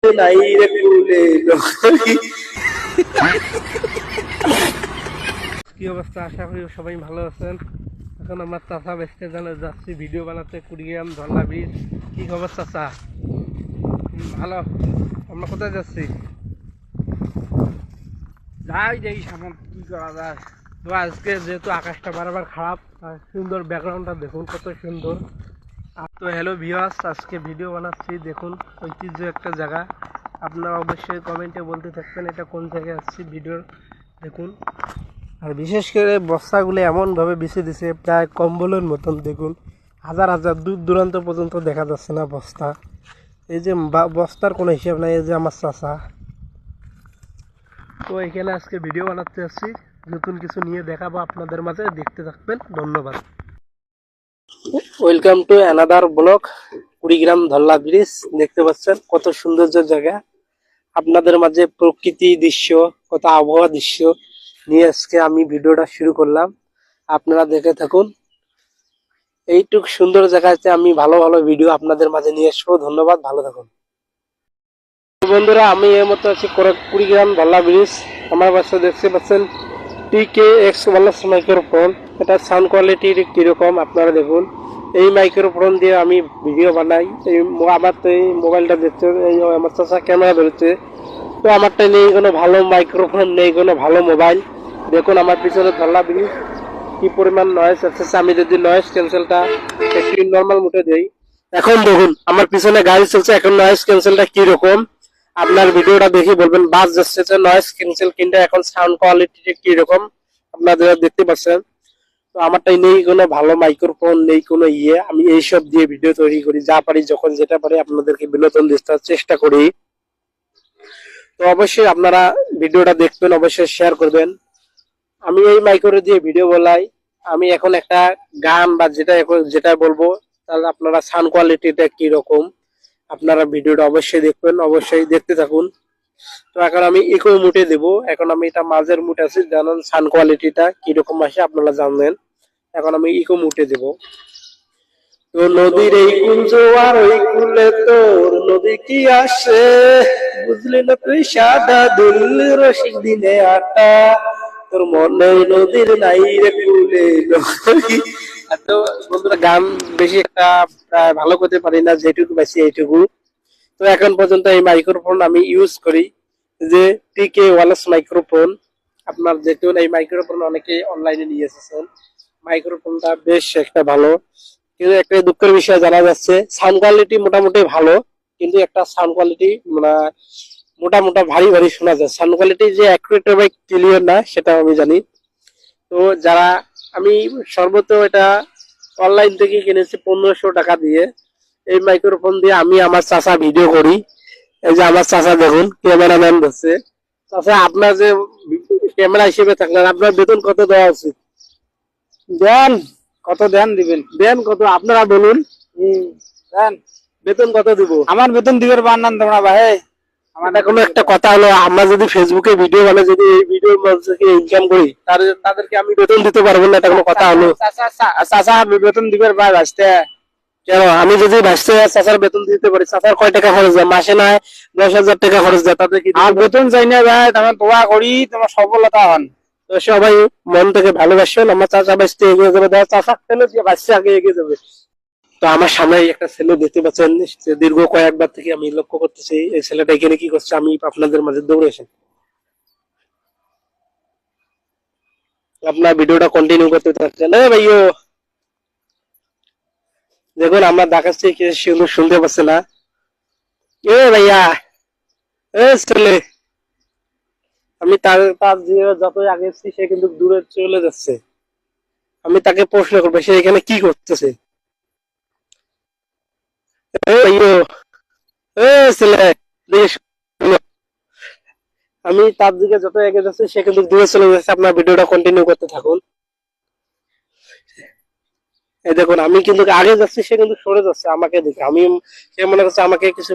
নাই রে কুলে কি অবস্থা? আশা করি সবাই ভালো আছেন। এখন আমার চাচা বেসতে যাচ্ছি ভিডিও বানাতে কুড়িগ্রাম ধরলা ব্রিজ। কি খবর চাচা? ভালো। আমরা কোথায় যাচ্ছি? যাই দেখি সামনে কি করা যায়। তো আজকে যেহেতু আকাশটা বারবার খারাপ, আর সুন্দর ব্যাকগ্রাউন্ডটা দেখুন কত সুন্দর। আর তো হ্যালো ভিউয়ার্স, আজকে ভিডিও বানাচ্ছি। দেখুন ঐতিহ্য একটা জায়গা। আপনারা অবশ্যই কমেন্টে বলতে থাকবেন এটা কোন জায়গায় আসছি। ভিডিওর দেখুন। আর বিশেষ করে বস্তাগুলো এমনভাবে বিছিয়ে দিছে প্রায় কম্বলের মতন। দেখুন হাজার হাজার দূর দূরান্ত পর্যন্ত দেখা যাচ্ছে না বস্তা। এই যে বস্তার কোনো হিসাব নাই। এই যে আমার চাচা। তো এখানে আজকে ভিডিও বানাতে আসছি, নতুন কিছু নিয়ে দেখাবো আপনাদের মাঝে, দেখতে থাকবেন। ধন্যবাদ। Welcome to another blog. Kurigram Dharla bridge দেখতে পাচ্ছেন কত সৌন্দর্য জায়গা। আপনাদের মাঝে প্রকৃতি দৃশ্য, কত আবহাওয়া দৃশ্য নিয়ে আজকে আমি ভিডিওটা শুরু করলাম। আপনারা দেখে থাকুন। এইটুক সুন্দর জায়গাতে আমি ভালো ভালো ভিডিও আপনাদের মাঝে নিয়ে আসবো। ধন্যবাদ, ভালো থাকুন। বন্ধুরা, আমি এই মতো আছি কুড়িগ্রাম ধরলা ব্রিজ। আমার পাশে দেখতে পাচ্ছেন TKX ওয়ারলেস মাইক্রোফোন। এটা সাউন্ড কোয়ালিটি কিরকম আপনারা দেখুন। এই মাইক্রোফোন দিয়ে আমি ভিডিও বানাই। আমার তো এই মোবাইলটা দেখতে, এই আমার চাচা ক্যামেরা ধরেছে। তো আমারটা নেই কোনো ভালো মাইক্রোফোন, নেই কোনো ভালো মোবাইল। দেখুন আমার পিছনে ধরলা ব্রিজ কি পরিমাণ নয়েজ আসছে। আমি যদি নয়েজ ক্যান্সেলটা একটু নর্মাল মুটে দেই, এখন দেখুন আমার পিছনে গাড়ি চলছে। এখন নয়েজ ক্যান্সেলটা কি রকম আপনার ভিডিওটা দেখে বলবেন। বাস যাচ্ছে যে নয়েজ ক্যান্সেল কিন্তু এখন সাউন্ড কোয়ালিটি কি রকম আপনারা দেখতে পাচ্ছেন। তো আমারটাই নেই কোনো ভালো মাইক্রোফোন, নেই কোনো আমি এইসব দিয়ে ভিডিও তৈরি করি, যা পারি যখন যেটা পারি আপনাদেরকে বিনোদন দিতে চেষ্টা করি। তো অবশ্যই আপনারা ভিডিওটা দেখবেন, অবশ্যই শেয়ার করবেন। আমি এই মাইক্রো দিয়ে ভিডিও বলাই। আমি এখন একটা গান বা যেটা বলবো, তাহলে আপনারা সাউন্ড কোয়ালিটিটা কি রকম আপনারা ভিডিওটা অবশ্যই দেখবেন, অবশ্যই দেখতে থাকুন। তো এখন আমি ইকো মুটে দেব। এখন আমি এটা মাঝের মুটে আছি, জানেন সাউন্ড কোয়ালিটিটা কিরকম আসে আপনারা জানবেন। এখন আমি ইকো মুটে দেব। তো নদীর এই কুঞ্জ আর ওই কুলে তোর নদী কি আসে, বুঝলি না তুই সাদা দুল রসিক দিনে আটা, তোর মনে নদীর নাই রে কুলে। তো বন্ধুরা, গান বেশি একটা ভালো করতে পারি না, যেটুকু বেশি এইটুকু। তো এখন পর্যন্ত এই মাইক্রোফোন আমি ইউজ করি, যে TK ওয়ারলেস মাইক্রোফোন। আপনার যেহেতু এই মাইক্রোফোন অনেকে অনলাইনে নিয়ে এসেছেন, মাইক্রোফোনটা বেশ একটা ভালো। কিন্তু একটা দুঃখের বিষয় জানা যাচ্ছে, সাউন্ড কোয়ালিটি মোটামুটি ভালো, কিন্তু একটা সাউন্ড কোয়ালিটি মানে মোটা ভারী ভারী শোনা যায়। সাউন্ড কোয়ালিটি যে অ্যাকুরেট বা ক্লিয়ার না সেটা আমি জানি। তো যারা আমি সর্বত এটা অনলাইন থেকে কিনেছি 1500 টাকা দিয়ে। এই মাইক্রোফোন দিয়ে আমি আমার চাচা ভিডিও করি। এই যে আমার চাচা দেখুন, ক্যামেরাম্যান ধরছে। চাচা, আপনার যে ক্যামেরা হিসেবে থাকলেন, আপনার বেতন কত দেওয়া উচিত? দেন কত দেন দিবেন? দেন কত আপনারা বলুন। দেন। বেতন কত দিব? আমার বেতন দিবের বানান তোমরা ভাই। আমার কোনো একটা কথা হলো, আমরা যদি ফেসবুকে ভিডিও বানাই, যদি এই ভিডিওর মধ্যে থেকে ইনকাম করি, তাদেরকে আমি বেতন দিতে পারবো না, এটা কোনো কথা হলো? চাচা বেতন দিবের ভাই বাঁচতে। কেন? আমি যদি ভাসতে চাচার বেতন দিতে পারি, চাচার কয় টাকা খরচ যায় মাসে? নয় 10,000 টাকা খরচ যায়, তাতে কি আর বেতন চাই না ভাই, তোমার দোয়া করি তোমার সফলতা হন। তো সবাই মন থেকে ভালোবাসেন। আমার চাচা বাঁচতে এগিয়ে যাবে, চাচা ফেলে দিয়ে বাঁচতে আগে এগিয়ে যাবে। তো আমার সামনে একটা ছেলে দেখতে পাচ্ছেন, দীর্ঘ কয়েকবার থেকে আমি লক্ষ্য করতেছি এই ছেলেটা এখানে কি করছে। আমি আপনাদের মাঝে দৌড়ে এসে আপনার ভিডিওটা কন্টিনিউ করতে থাকছেন। ভাইও দেখুন আমরা দেখাচ্ছি কি সুন্দর, শুনতে পাচ্ছে না? ভাইয়া, ছেলে, আমি তার যে যতই আগে এসেছি সে কিন্তু দূরে চলে যাচ্ছে। আমি তাকে প্রশ্ন করবো সে এখানে কি করতেছে। ভাইও, ছেলে, আমি তার দিকে যত এগিয়ে যাচ্ছি সে কিন্তু দূরে চলে যাচ্ছে। আপনার ভিডিওটা কন্টিনিউ করতে থাকুন। এই দেখুন আমি কিন্তু আগে যাচ্ছি, সে কিন্তু সরে যাচ্ছে আমাকে দেখে। সে মনে করছে আমাকে কিছু